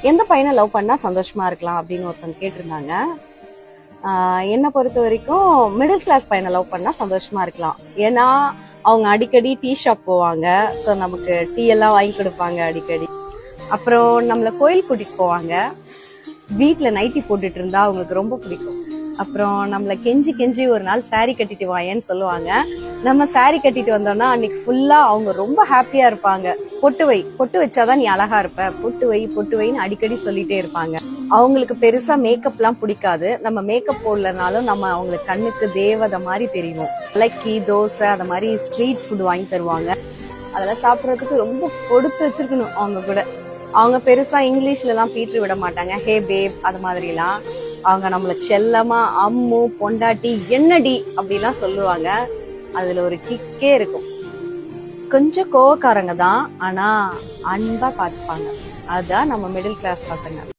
எந்த பையனை லவ் பண்ணா சந்தோஷமா இருக்கலாம் அப்படின்னு ஒருத்தங்க கேட்டிருந்தாங்க. என்னை பொறுத்த வரைக்கும் மிடில் கிளாஸ் பையனை லவ் பண்ணா சந்தோஷமா இருக்கலாம். ஏன்னா அவங்க அடிக்கடி டீ ஷாப் போவாங்க. ஸோ நமக்கு டீ எல்லாம் வாங்கி கொடுப்பாங்க அடிக்கடி. அப்புறம் நம்மளை கோயில் கூட்டிட்டு போவாங்க. வீட்டில் நைட்டி போட்டுட்டு இருந்தா அவங்களுக்கு ரொம்ப பிடிக்கும். அப்புறம் நம்மளை கெஞ்சி கெஞ்சி ஒரு நாள் சாரி கட்டிட்டு வாயேன்னு சொல்லுவாங்க. நம்ம சாரி கட்டிட்டு வந்தோம்னா அன்னைக்கு ஃபுல்லா அவங்க ரொம்ப ஹாப்பியா இருப்பாங்க. பொட்டு வச்சாதான் நீ அழகா இருப்ப, பொட்டு வைன்னு அடிக்கடி சொல்லிட்டே இருப்பாங்க. அவங்களுக்கு பெருசா மேக்கப் எல்லாம் பிடிக்காது. நம்ம மேக்கப் போடலனாலும் நம்ம அவங்களுக்கு கண்ணுக்கு தேவதை மாதிரி தெரியும். லக்கி தோசை அந்த மாதிரி ஸ்ட்ரீட் ஃபுட் வாங்கி தருவாங்க. அதெல்லாம் சாப்பிடறதுக்கு ரொம்ப கொடுத்து வச்சிருக்கணும் அவங்க கூட. அவங்க பெருசா இங்கிலீஷ்ல எல்லாம் பீட்டு விட மாட்டாங்க. ஹே பேப் அது மாதிரி எல்லாம். அவங்க நம்மள செல்லமா அம்மு பொண்டாட்டி என்னடி அப்படிலாம் சொல்லுவாங்க. அதுல ஒரு கிக்கே இருக்கும். கொஞ்சம் கோவக்காரங்க தான், ஆனா அன்பா பாத்துப்பாங்க. அதுதான் நம்ம மிடில் கிளாஸ் பசங்க.